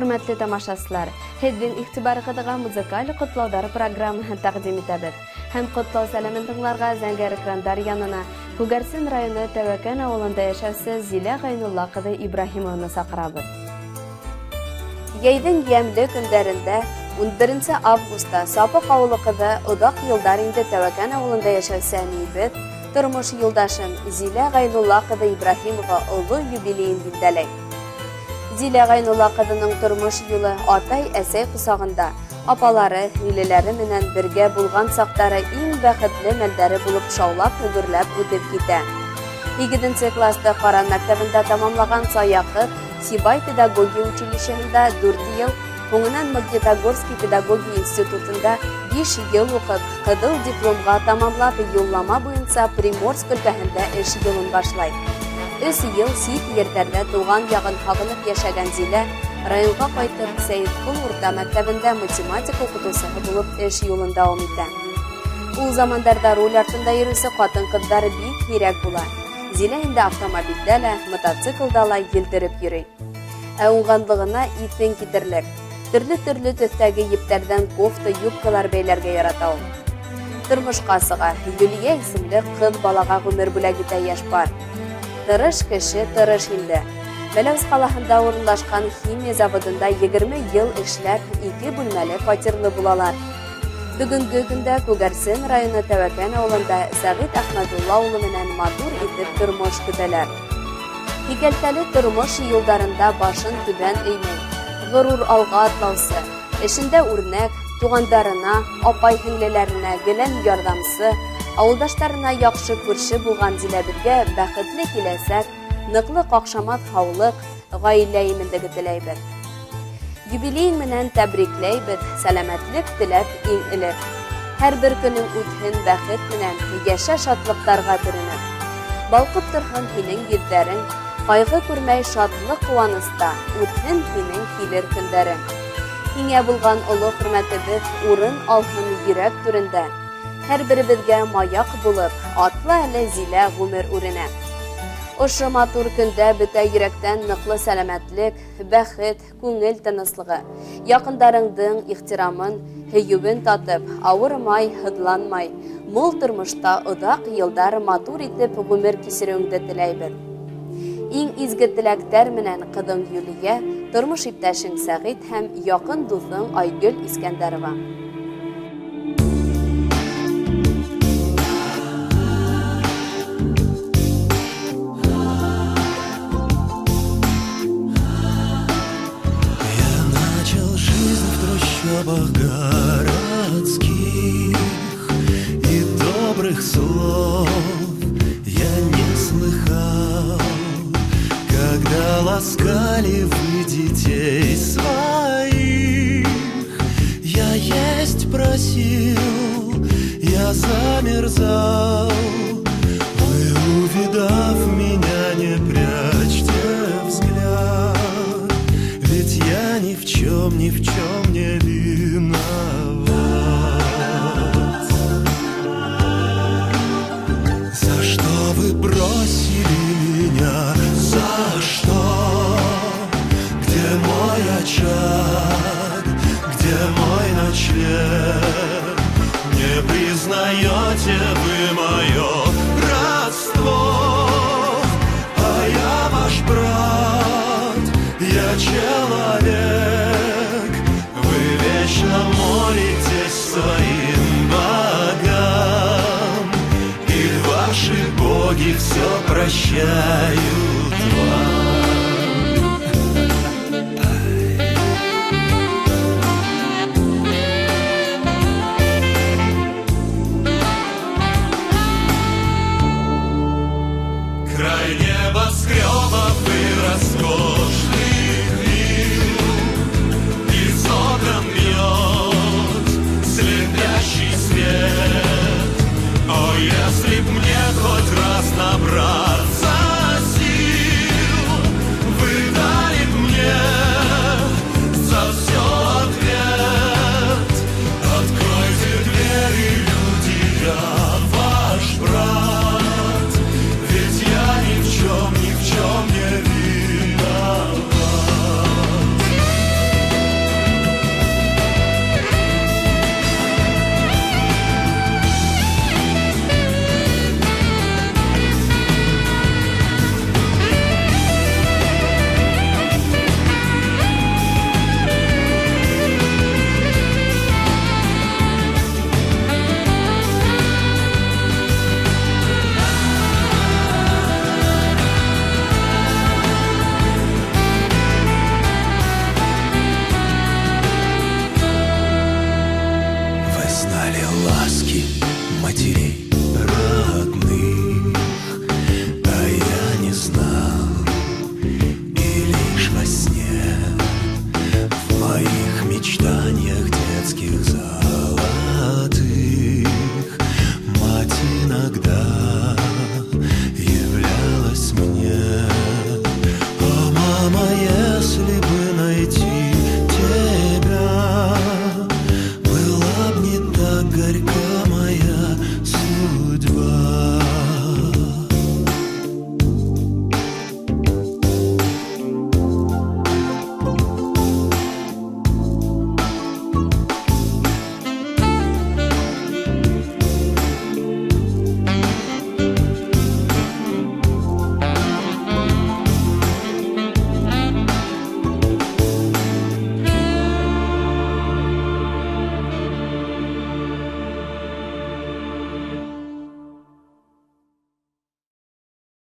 Hürmetli tamaşaçılar, Hedvin ihtibarıqıdığan muzikal qutlaular programını taqdim etəbid. Hem qutlau salamındıqlarga Zəngər ekrandar yanına Kugarsin rayonu Təvəkkən avulunda yaşavsi Zila Qaynulla qıdı İbrahimovna saqırabid. Yayın yemli günlərində 11 avgustda Sapıq avulu qıdı udaq yıllar indi Təvəkkən avulunda yaşavsi anibid, turmuş yoldaşım Zila Qaynulla qıdı İbrahimova ulu yubileyin bildiləy. Zila Qaynulla qıdının turmuş yılı atay əsəy qusağında, apaları, hüliləri menen birgə bulğan saqtары iң bəxtli məldəri bulub şaulap, hügürləb ötüb gitə. 2-ci klassda Qaran məktəbində tamamlаған sayaqı Sibay Pedagogiya Училищесында 4 yıl, Koңынан Магнитогорский Pedagogiya İnstitutunda 5 yıl оқып, qıdıl diplomға tamamlap, yollama boyunca Primorsk өлкәһендә эш yılın başlayıb. 3 yıl Siyit yerlərdə doğan yağın haqınıb yaşagan Zila, rayonға qaytıb Seyitqul Urta məktəbində matematik oxutusuhu bulub эш yolun davam etə. Ул zamanlarda rol артында yürüsü qатын qızları bik керек була. Zila indi avtomobildə lə, mototsiklda lə yeldirib yürüy. Оңғанлығына итен китерлек. Түрлі төстәге ептәрдән кофта, юбкалар бәйләргә ярата ул. Тормышка сыга, Юлия исемле кыз балага гомер бүләк итә яшь бар. Тырыш кеше тырыш инде. Бәләүз қалаһында урынлашкан химия заводында 20 ел эшләп, 2 бүлмәле фатирлы булалар. Бүгенге көндә Күгәрсен районы Тәвәкән авылында Сәгыйд Әхмәдулла улы менән матур итеп тормыш көтәләр. Икәлтәле тормыш юлдарында башын түбән эймәй, горур алга атлаусы, эшендә үрнәк, тугандарына, апай-һеңлеләренә гелән ярдәмсы, авылдаштарына яхшы күрше булган Зиләбезгә бәхетле киләсәк, ныклы какшамат һаулык, гаилә имендәге теләйбез. Юбилей менән тәбрикләйбез, сәламәтлек теләп иң элек. Һәр бер көнең үтһен бәхет менән, яшә шатлыктарга төренеп. Балкып торган һинең йөзләрең, кайгы күрмәй шатлык куаныста, үтһен һинең килер көндәрең. Һиңә булган олы хөрмәтебез урын алһын йөрәк түрендә. Һәр беребезгә маяк булып, атла әле Зилә гомер үренә. Ошо матур көндә бөтә йөрәктән ныклы сәламәтлек, бәхет, күңел тыныслыгы, якындарыңдың ихтирамын, һөйүбен татып, авырмай, һыдланмай, мул тормышта оҙаҡ йылдар матур итеп гомер кисереүеңде теләйбеҙ. Иң изге теләктәр менән ҡыҙың Юлия, тормош иптәшең Сәғит һәм яҡын дуҫың Айгөл Искәндәрова. Городских и добрых слов я не слыхал, когда ласкали вы детей своих. Я есть просил, я замерзал, вы, увидав меня, не прячьте взгляд, ведь я ни в чем не виноват. За что вы бросили меня? За что? Где мой очаг? Где мой ночлег? Не признаете вы мое родство? А я ваш брат, я человек. Вы вечно молитесь своим богам, и ваши боги все прощают вам. Край небоскребов и роскошных вил, из окон бьет слепящий свет. О, если б мне хоть раз набраться сил, ласки матерей родных, а я не знал, и лишь во сне, в моих мечтаниях детских золотых, мать иногда являлась мне. О, мама, если бы найти тебя, была б не так горька